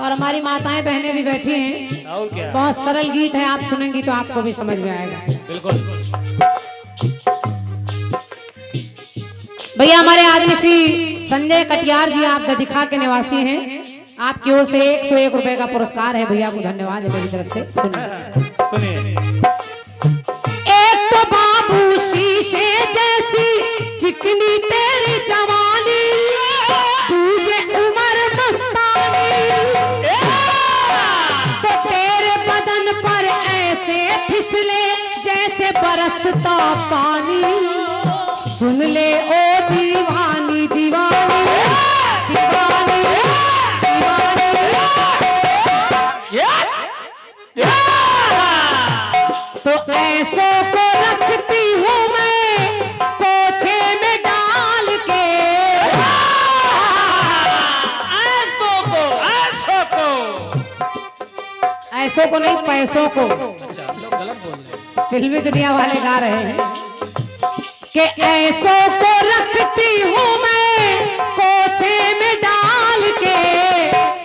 और हमारी माताएं बहनें भी बैठी हैं। और क्या? बहुत सरल गीत है, आप सुनेंगी तो आपको भी समझ में आएगा। बिल्कुल। भैया हमारे आदमी श्री संजय कटियार जी आप ददीखा के निवासी हैं, आपकी ओर से 101 रुपए का पुरस्कार है। भैया को धन्यवाद है मेरी तरफ से। सुनिए। एक तो बाबू शीशे जैसी चिकनी तेरी जवानी, तुझे उम्र मस्तानी, तो तेरे बदन पर ऐसे फिसले जैसे बरसता पानी। सुन ले ओ दीवानी दीवानी दीवानी दीवानी, तो ऐसों को रखती हूँ मैं कोछे में डाल के। ऐसों को नहीं, पैसों को। अच्छा, लोग गलत बोल रहे हैं। फिल्मी दुनिया वाले गा रहे हैं कि ऐसों को रखती हूँ मैं कोछे में डाल के।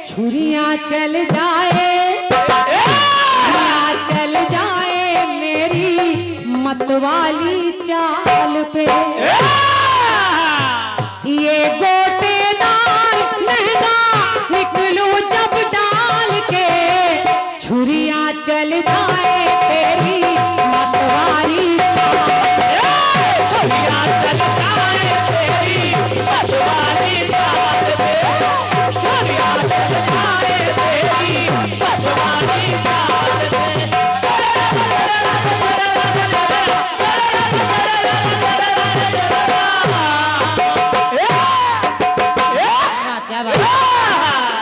छुरियां चल जाए, छुरियां चल जाए मेरी मतवाली चाल पे। ये गोटेदार लहंगा निकलूं जब डाल के, छुरियां चल जाए तेरी मतवाली चाल। छुरियां चल जाए तेरी मतवाली चाल पे, छुरियां चल जाए तेरी मतवाली चाल पे। क्या बात?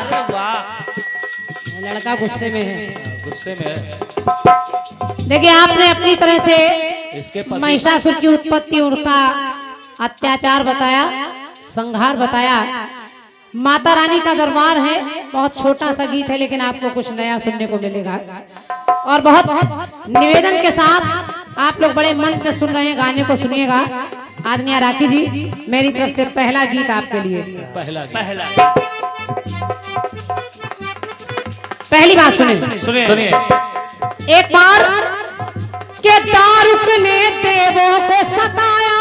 अरे वाह, लड़का गुस्से में है। गुस्से में है। देखिए आपने अपनी तरह से इसके पसीने- महिषासुर की उत्पत्ति, उनका अत्याचार बताया, संहार बताया। माता रानी का दरबार है, बहुत छोटा सा गीत है लेकिन आपको कुछ नया सुनने को मिलेगा और बहुत निवेदन के साथ आप लोग बड़े मन से सुन रहे हैं, गाने को सुनिएगा। आदनिया राखी जी, मेरी तरफ से पहला गीत आपके लिए। पहली बात सुनिए। एक बार के दारुक ने देवों को सताया,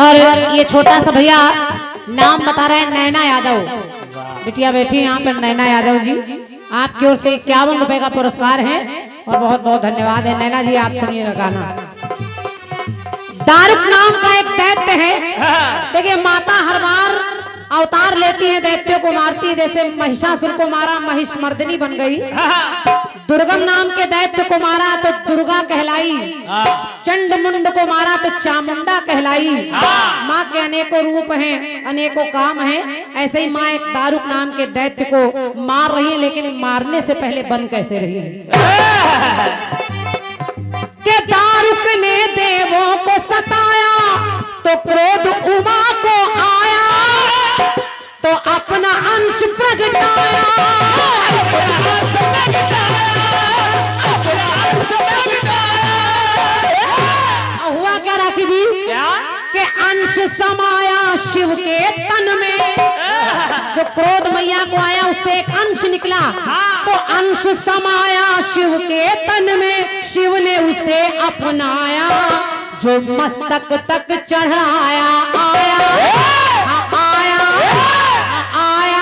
और ये छोटा सा भैया नाम बता रहे हैं नैना यादव। बिटिया बैठी यहाँ पर नैना यादव जी, आपकी ओर से 51 रुपए का पुरस्कार है और बहुत बहुत धन्यवाद है। नैना जी आप सुनिएगा गाना। दारुक नाम का एक दैत्य है। देखिए माता हर बार अवतार लेती है, दैत्यों को मारती है। जैसे महिषासुर को मारा, महिषमर्दिनी बन गई। दुर्गम नाम के दैत्य को मारा तो दुर्गा कहलाई, चंड मुंड को मारा तो चामुंडा कहलाई। माँ के अनेकों रूप हैं, अनेकों काम हैं। ऐसे ही माँ एक दारुक नाम के दैत्य को मार रही है, लेकिन मारने से पहले बन कैसे रही है कि दारुक ने देवों को सताया तो क्रोध उमा को आया, तो अपना अंश प्रगटाया। हुआ क्या राखी जी? क्या? के अंश समाया शिव के तन में। जो क्रोध मैया को आया उससे एक अंश निकला, तो अंश समाया शिव के तन में। शिव ने उसे अपनाया, जो मस्तक तक चढ़ाया आया आया आया।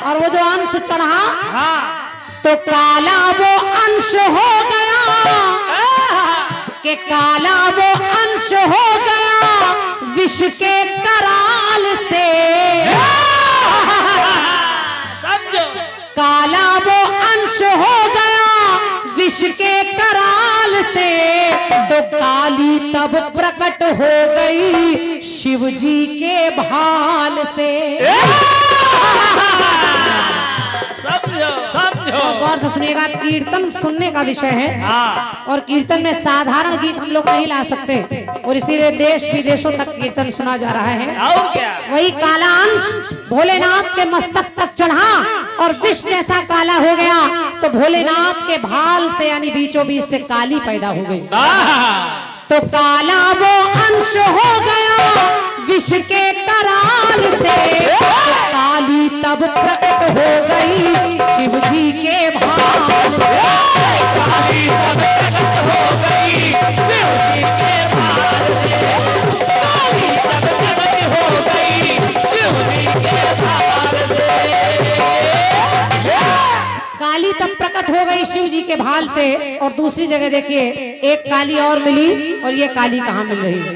और वो जो अंश चढ़ा तो काला वो अंश हो गया, कि काला वो अंश हो गया विष के कराल से। समझो, काला वो अंश हो गया विष के कराल से, तो काली तब प्रकट हो गई शिव जी के भाल से। समझो समझो, गौर से सुनिएगा, कीर्तन सुनने का विषय है हाँ। और कीर्तन में साधारण गीत हम लोग नहीं ला सकते और इसीलिए देश विदेशों तक कीर्तन सुना जा रहा है। और क्या? वही काला अंश भोलेनाथ के मस्तक तक चढ़ा और विष जैसा काला हो गया तो भोलेनाथ के भाल से यानी बीचों बीच से काली पैदा हो गई। तो काला वो अंश हो गया विष के कराल से, तो काली तब प्रकट हो गई शिव जी के भाल से। काली तब प्रकट हो गई शिव जी के भाल से। काली तब प्रकट हो गई शिव जी के भाल से। काली तब प्रकट हो गई शिव जी के भाल से। और दूसरी जगह देखिए, एक काली और मिली और ये काली कहाँ मिल रही है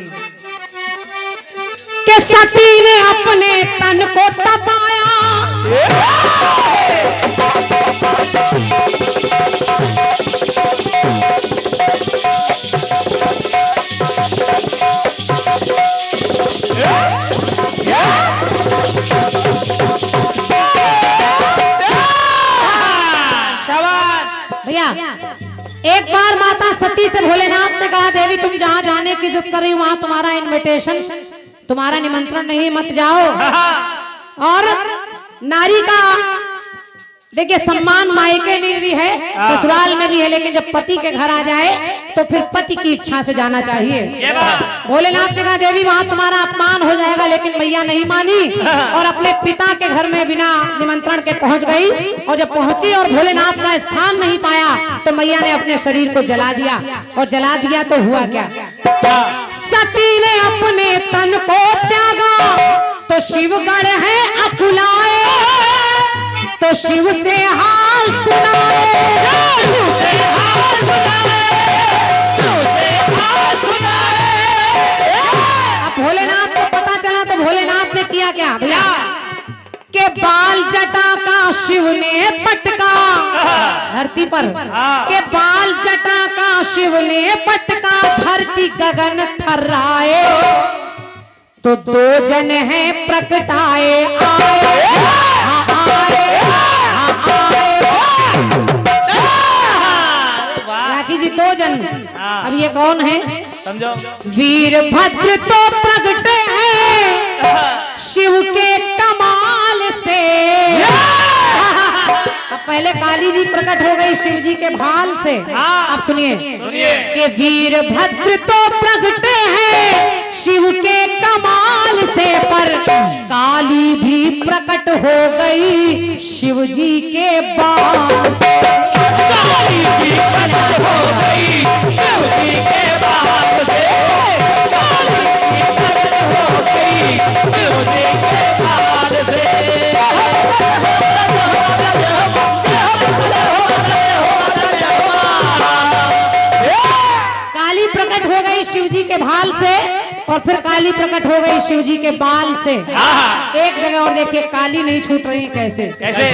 कि सती ने अपने तन को तपाया, भैया। एक बार माता सती से भोलेनाथ ने कहा, देवी तुम जहाँ जाने की जिद कर रही हो वहां तुम्हारा इनविटेशन, तुम्हारा निमंत्रण नहीं, मत जाओ। और नारी का देखिए सम्मान मायके में भी है, ससुराल में भी है, लेकिन जब पति के घर आ जाए तो फिर पति की इच्छा से जाना चाहिए। भोलेनाथ ने कहा, देवी वहां तुम्हारा अपमान हो जाएगा, लेकिन मैया नहीं मानी और अपने पिता के घर में बिना निमंत्रण के पहुंच गई। और जब पहुंची और भोलेनाथ का स्थान नहीं पाया तो मैया ने अपने शरीर को जला दिया। और जला दिया तो हुआ क्या? सती ने अपने तन को त्यागा तो शिवगढ़ है अकुलाए, तो शिव से हाल सुनाए, शिव से हाल सुनाए, शिव से हाल सुनाए। अब भोलेनाथ को पता चला तो भोलेनाथ ने किया क्या भैया के बाल जटा का शिव ने पटका धरती पर, के बाल जटा का शिव ने पटका धरती गगन थर्राए, तो दो जन हैं प्रकटाए आए, राखी जी दो जन। अब ये कौन है समझो? वीरभद्र तो प्रगटे हैं शिव के कमाल से। अब पहले काली जी प्रकट हो गई शिव जी के भाल से। अब सुनिए कि वीरभद्र तो प्रगटे हैं शिव के कमाल से, पर काली भी प्रकट हो गई शिव जी के बाल से। काली भी प्रकट हो गई शिव जी के बाल से। काली भी प्रकट हो गई शिव जी के बाल से। काली प्रकट हो गई शिव जी के भाल से और फिर काली प्रकट हो गई शिव जी के बाल से। एक जगह और देखिए, काली नहीं छूट रही कैसे? कैसे?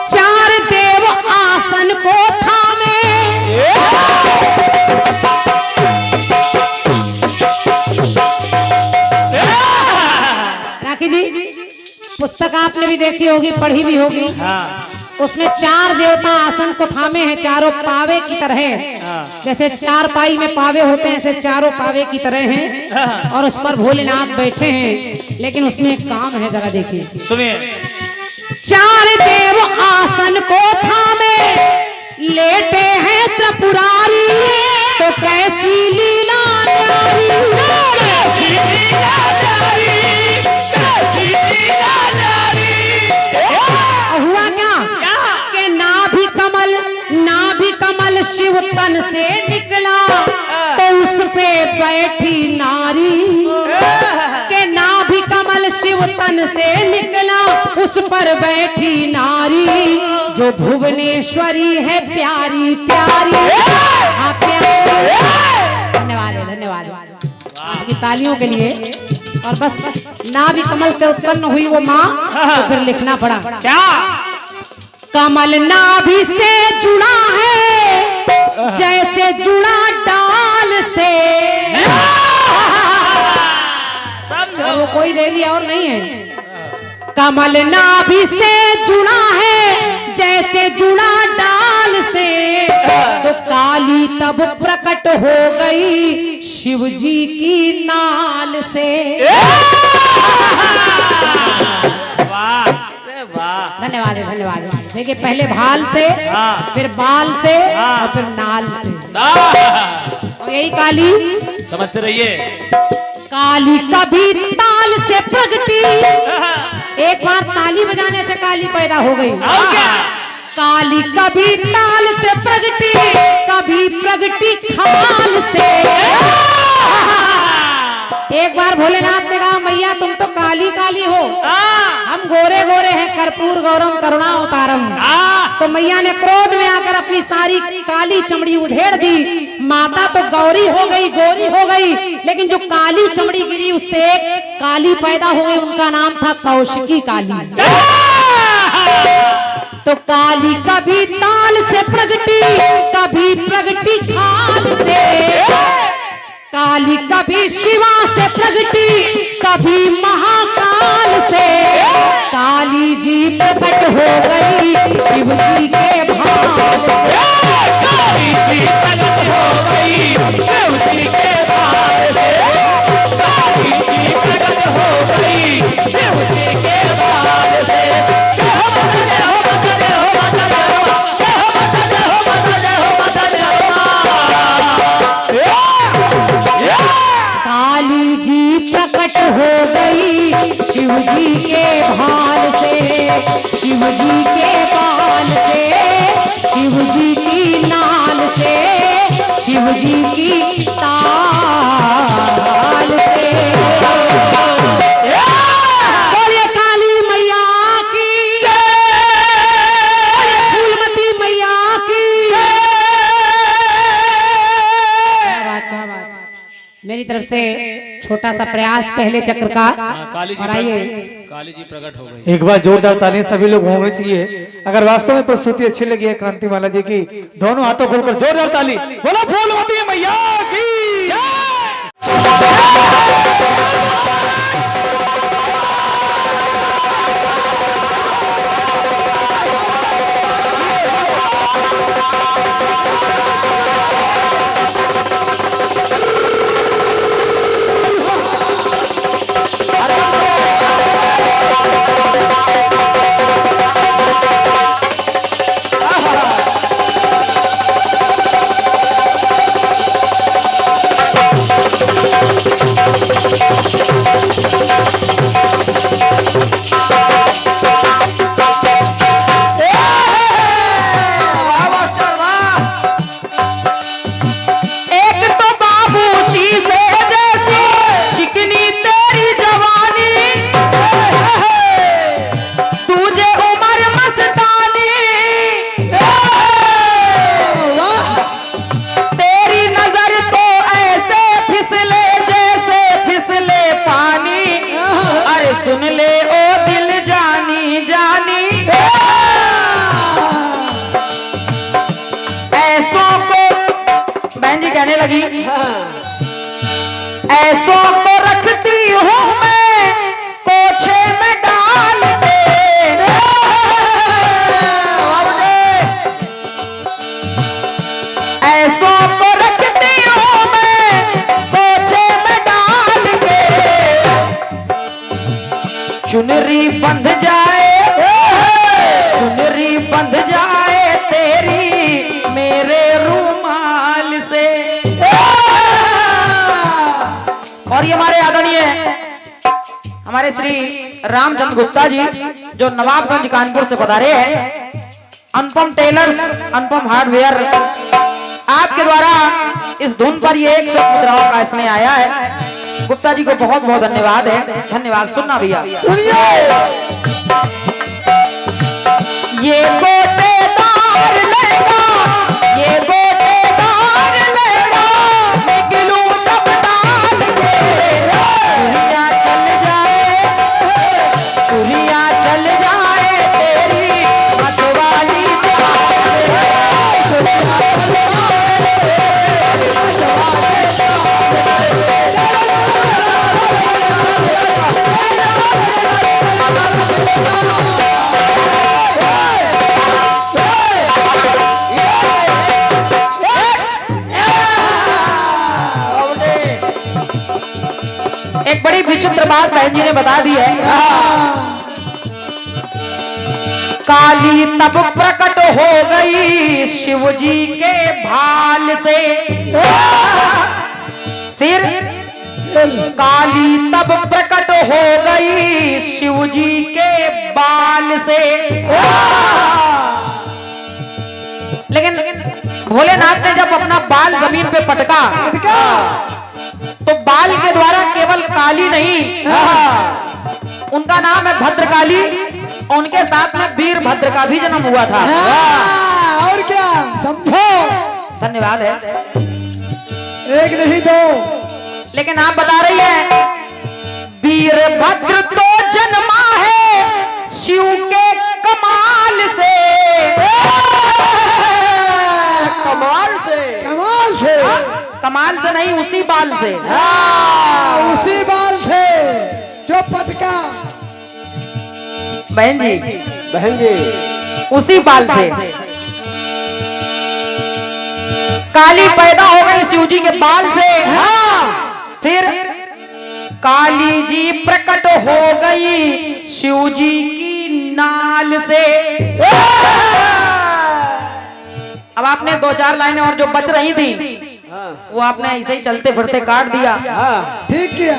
चार देव आसन को थामे, राखी जी पुस्तक आपने भी देखी होगी, पढ़ी भी होगी। उसमें चार देवता आसन को थामे हैं, चारों पावे की तरह है। जैसे चार पाई में पावे होते हैं, ऐसे चारों पावे की तरह हैं और उस पर भोलेनाथ बैठे हैं। लेकिन उसमें एक काम है, जरा देखिए सुनिए। चार देव आसन को थामे लेटे हैं त्रिपुरारी, तो कैसी लीला न्यारी, कैसी लीला न्यारी, कैसी लीला न्यारी। हुआ क्या कि नाभि कमल शिव तन से निकला, तो उस पे बैठी नारी, के नाभि कमल शिव तन से निकला, उस पर बैठी नारी, जो भुवनेश्वरी है प्यारी प्यारी। हाँ प्यारी। धन्यवाद धन्यवाद आपकी तालियों के लिए। और बस नाभि कमल से उत्पन्न हुई वो माँ, तो फिर लिखना पड़ा क्या? कमल नाभि से जुड़ा है जैसे जुड़ा डाल से। समझो, वो कोई देवी और नहीं है। कमल नाभि से जुड़ा है जैसे जुड़ा डाल से तो काली तब प्रकट हो गई शिव जी की नाल से। वाह वाह, धन्यवाद है, धन्यवाद है। देखिए पहले भाल से, फिर बाल से, और फिर नाल से, और यही काली समझते रहिए। काली कभी ताल से प्रगटी, एक बार ताली बजाने से काली पैदा हो गई। और क्या? काली कभी ताल से प्रगटी, कभी प्रगटी खाल से। एक बार भोलेनाथ ने कहा मैया तुम तो काली काली हो, हम गोरे गोरे हैं, कर्पूर गौरम करुणा अवतारम। तो मैया ने क्रोध में आकर अपनी सारी काली चमड़ी उधेड़ दी। माता तो गौरी हो गई, गोरी हो गई, लेकिन जो काली चमड़ी गिरी उससे एक काली पैदा हो गई, उनका नाम था कौशिकी काली। तो काली कभी ताल से प्रगटी, कभी प्रगटी खाल से। काली कभी शिवा से प्रगटी, कभी महाकाल से। काली जी प्रकट हो गई शिव जी के भाल से। काली जी प्रकट हो गई शिव जी के भाल से। काली जी प्रकट हो गई शिव जी के भाल से। काली जी प्रकट हो गई शिव जी के भाल से, शिव जी के बाल से, शिव जी की नाल से, शिव जी की ताल से। बोलिए काली मैया की, बोलिए फूलमती मैया की। क्या बात, मेरी तरफ से छोटा सा प्रयास पहले चक्र का। काली और आइए काली जी प्रकट हो गई। एक बार जोरदार तालियां सभी लोग होने चाहिए। अगर वास्तव में प्रस्तुति अच्छी लगी है क्रांतिमाला जी की, दोनों हाथों खोलकर जोरदार ताली बोलो फूलमती मैया की। सुन ले ओ दिल जानी जानी, ऐसों को बहन जी कहने लगी, ऐसों को रखती हूँ मैं कोछे में डाल के। ऐसों को रखती हूँ मैं कोछे में डाल के। चुनरी बंध जाए, चुनरी बंध जाए तेरी मेरे रूमाल से। और ये हमारे आदरणीय हमारे श्री रामचंद्र गुप्ता जी जो नवाबगंज कानपुर से पधारे हैं, अनुपम टेलर्स, अनुपम हार्डवेयर, आपके द्वारा इस धुन पर ये 100 मुद्राओं का स्नेह आया है। गुप्ता जी को बहुत बहुत धन्यवाद है। धन्यवाद। सुनना भैया, सुनिए। ये गोटेदार लेगा, ये गोटेदार लेगा, निकलू जब डाल के। चुरिया चल जाए, चुरिया चल जाए तेरी मतवाली चाल। बात बहन जी ने बता दी है। काली तब प्रकट हो गई शिव जी के भाल से, फिर काली तब प्रकट हो गई शिव जी के बाल से। लेकिन भोलेनाथ ने जब अपना बाल जमीन पे पटका तो बाल के द्वारा केवल काली नहीं, उनका नाम है भद्रकाली, और उनके साथ में वीरभद्र का भी जन्म हुआ था। और क्या समझो। धन्यवाद है। एक नहीं दो। लेकिन आप बता रही है वीरभद्र तो जन्मा है शिव के कमाल से, कमाल से, कमाल से, कमाल से नहीं, उसी बाल से। उसी बाल से जो पटका। बहन जी, बहन जी, उसी बाल से काली पैदा हो गई शिव जी के बाल से। फिर काली जी प्रकट हो गई शिव जी की नाल से। अब आपने 2-4 लाइनें और जो बच रही थी वो आपने ऐसे ही चलते फिरते काट दिया। ठीक किया।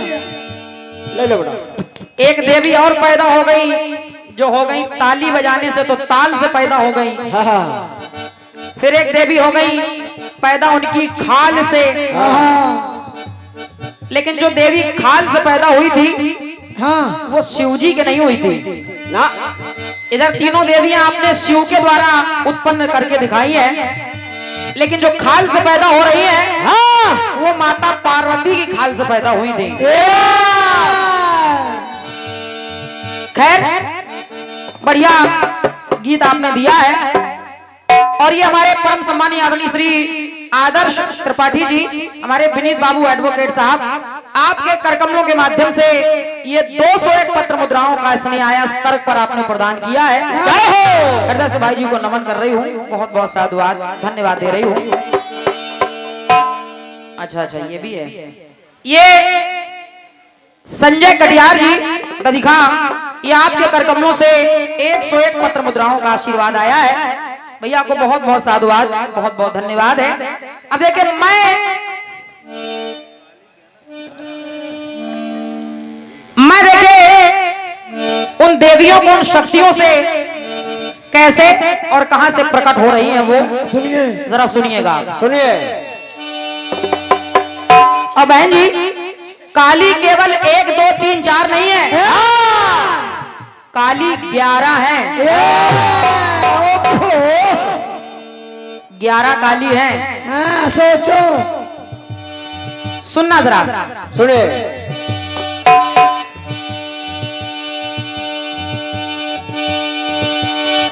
ले लो बेटा। एक देवी और पैदा हो गई जो हो गई ताली बजाने से, तो ताल से पैदा हो गई। फिर एक देवी हो गई पैदा उनकी खाल से। लेकिन जो देवी खाल से पैदा हुई थी हाँ, वो शिव जी के नहीं हुई थी ना। इधर तीनों देवियां आपने शिव के द्वारा उत्पन्न करके दिखाई है, लेकिन जो खाल से पैदा हो रही है वो माता पार्वती की खाल से पैदा हुई थी। खैर, बढ़िया गीत आपने दिया है। और ये हमारे परम सम्मानीय आदरणीय श्री आदर्श त्रिपाठी जी, हमारे विनीत बाबू एडवोकेट साहब, आपके करकमलों के माध्यम से ये 201 पत्र मुद्राओं का स्नेहाया स्तर पर आपने प्रदान किया है। हृदय से भाई जी को नमन कर रही हूँ, बहुत बहुत साधुवाद, धन्यवाद दे रही हूँ। अच्छा, ये भी है। ये संजय कटियार जी दधिखा, ये आपके करकमलों से 101 पत्र मुद्राओं का आशीर्वाद आया है। भैया को बहुत बहुत साधुवाद, बहुत बहुत धन्यवाद है। अब देखिए, मैं देखिए उन देवियों को, उन शक्तियों से कैसे और कहां से प्रकट हो रही हैं वो सुनिए, जरा सुनिएगा। सुनिए। अब बहन जी, काली केवल 1, 2, 3, 4 नहीं है, काली 11 है। 11 काली है। हाँ, सोचो। सुनना जरा, सुनिए।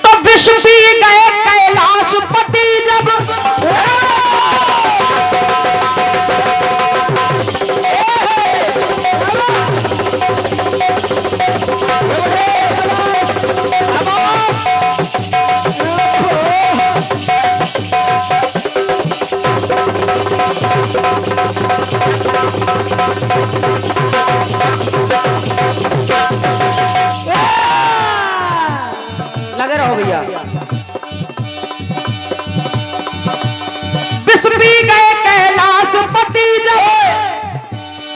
तो विष पी गए कैलाशपति जब, लगे रहो भैया। विष पी गए कैलाशपति जब,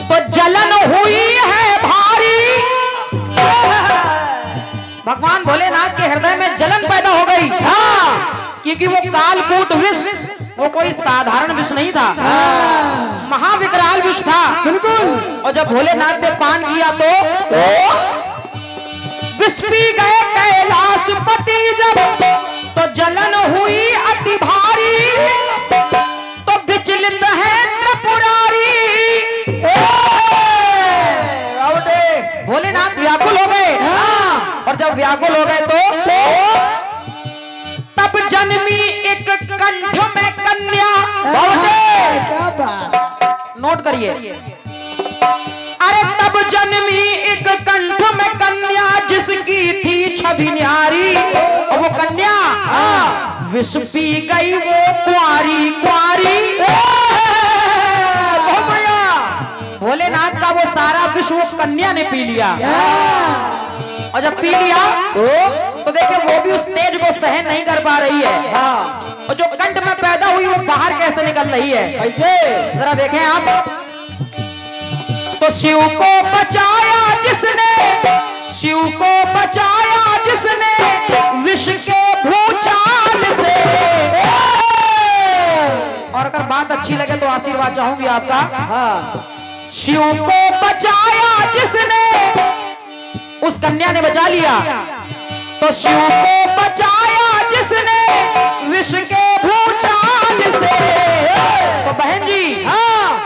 तो जलन हुई है भारी। भगवान भोलेनाथ के हृदय में जलन पैदा हो गई, क्योंकि वो कालकूट विष, वो कोई साधारण विष नहीं था, महाविकराल विष था। बिल्कुल। और जब भोलेनाथ ने पान किया तो विष पी गए कैलाशपति जब, तो जलन हुई अति भारी। तो विचलित है त्रिपुरारी, भोलेनाथ व्याकुल हो गए। और जब व्याकुल हो गए तो तब जन्मी एक कंठ में कन्या। क्या बात। नोट करिए, अरे तब जन्मी एक कंठ में कन्या, जिसकी थी छवि न्यारी। और वो कन्या विष पी गई वो कुंवारी, कुंवारी। भोलेनाथ का वो सारा विष वो कन्या ने पी लिया। हाँ। और जब पी लिया तो देखिए वो भी उस तेज को सहन नहीं कर पा रही है। और जो कंठ में पैदा हुई वो बाहर कैसे निकल रही है, कैसे, जरा देखें आप। तो शिव को बचाया जिसने, शिव को बचाया जिसने विष के भूचाल से। और अगर बात अच्छी लगे तो आशीर्वाद चाहूंगी आपका। शिव को बचाया जिसने, उस कन्या ने बचा लिया। तो शिव को बचाया जिसने विष के भूचाल से। तो बहन जी,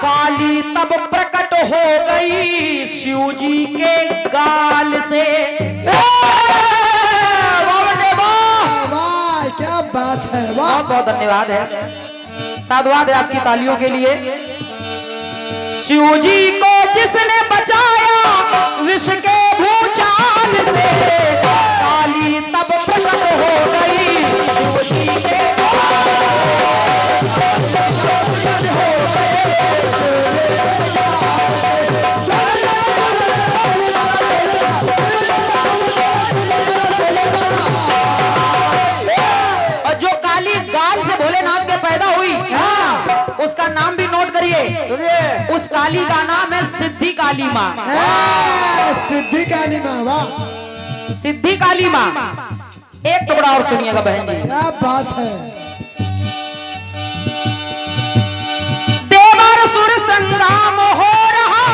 काली तब प्रकट हो गई शिव जी के गाल से। वाह क्या बात है, वाह। बहुत बहुत धन्यवाद है, साधुवाद है आपकी तालियों के लिए। शिव जी को जिसने बचाया विष के भूचाल से, काली तब प्रकट हो गई शिव जी के और जो काली गाल से भोलेनाथ के पैदा हुई, उसका नाम भी नोट करिए। उस काली का नाम है सिद्धि काली माँ। सिद्धि काली माँ, वाह सिद्धि काली माँ। एक टुकड़ा और सुनिएगा बहन जी। क्या बात है। देवासुर संग्राम हो रहा,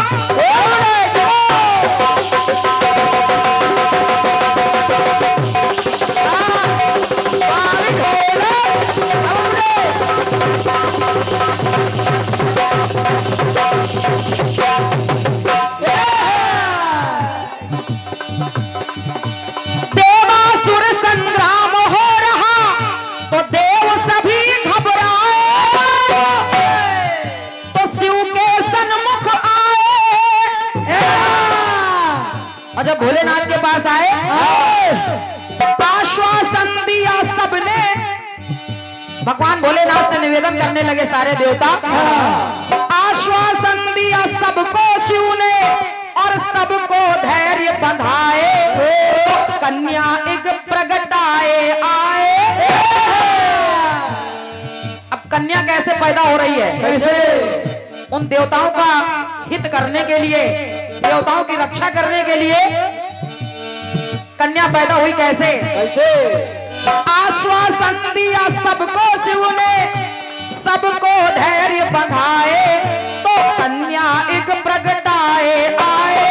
देवासुर संग्राम हो रहा तो देव सभी घबराए, तो शिव के सन्मुख आए। और जब भोलेनाथ के पास आए, आश्वासन दिया सबने। भगवान भोलेनाथ से निवेदन करने लगे सारे देवता। आश्वासन दिया सबको शिव ने और सबको धैर्य बंधाए। तो कन्या एक प्रगटाए आए। अब कन्या कैसे पैदा हो रही है, कैसे? उन देवताओं का हित करने के लिए, देवताओं की रक्षा करने के लिए कन्या पैदा हुई। कैसे, कैसे? आश्वासन दिया सबको शिव ने, सबको धैर्य बंधाए। तो कन्या एक प्रगटाए आए।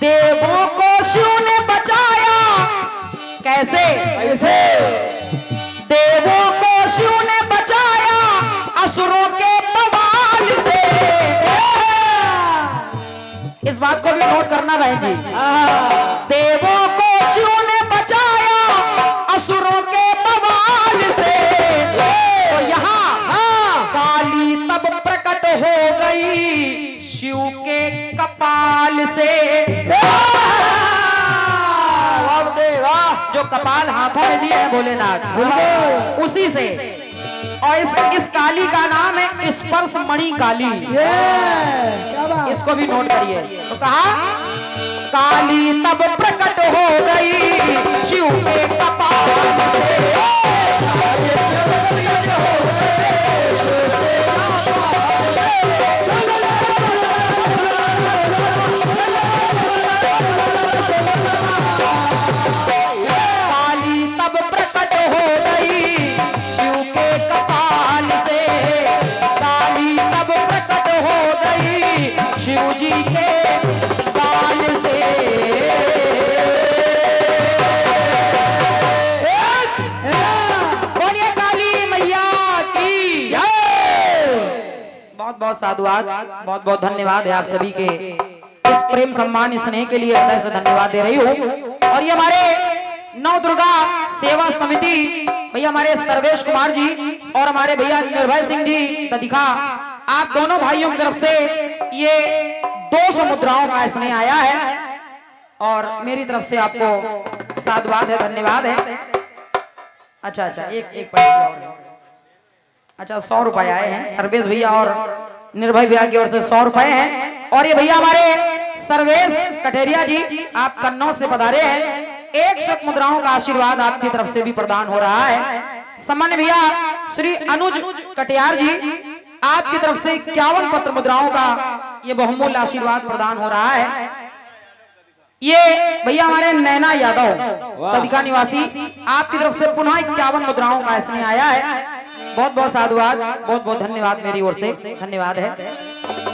देवों को शिव ने बचाया। कैसे, कैसे? देवों को शिव ने बचाया असुरों के बवाल से। इस बात को भी नोट करना बहन जी। देवों को शिव ने बचाया असुरों के बवाल से। तो यहाँ काली तब प्रकट हो गई शिव के कपाल से। जो कपाल हाथों में लिए है भोलेनाथ, उसी से। और इस काली का नाम है स्पर्श मणि काली। क्या बात। इसको भी नोट करिए। तो कहा काली तब प्रकट हो गई शिव के कपाल से। काली तब प्रकट हो गई शिव के कपाल से। काली तब प्रकट हो गई शिव जी के काल से। बोलिए काली मैया की जय। बहुत बहुत साधुवाद, बहुत बहुत धन्यवाद है आप सभी के इस प्रेम सम्मान स्नेह के लिए हृदय से धन्यवाद दे रही हूँ। और ये हमारे नौ दुर्गा सेवा समिति भैया हमारे सर्वेश कुमार जी और हमारे भैया निर्भय सिंह जी ददिखा, आप दोनों भाइयों की तरफ से ये 200 मुद्राओं का स्नेह आया है। और मेरी तरफ से आपको साधुवाद है, धन्यवाद है। अच्छा अच्छा, एक पैसे और। अच्छा 100 रुपए आए हैं सर्वेश भैया और निर्भय भैया की ओर से 100 रुपए हैं। और ये भैया हमारे सर्वेश कटेरिया जी, आप कन्नौज से पधारे हैं। 101 मुद्राओं का आशीर्वाद आपकी तरफ से भी प्रदान हो रहा है। सामान्य भैया श्री अनुज कटियार जी, आपकी तरफ से 51 पत्र मुद्राओं का ये बहुमूल्य आशीर्वाद प्रदान हो रहा है। ये भैया हमारे नैना यादव तदिका निवासी, आपकी तरफ से पुनः 51 मुद्राओं का इसमें आया है। बहुत बहुत साधुवाद, बहुत बहुत धन्यवाद मेरी ओर से, धन्यवाद है।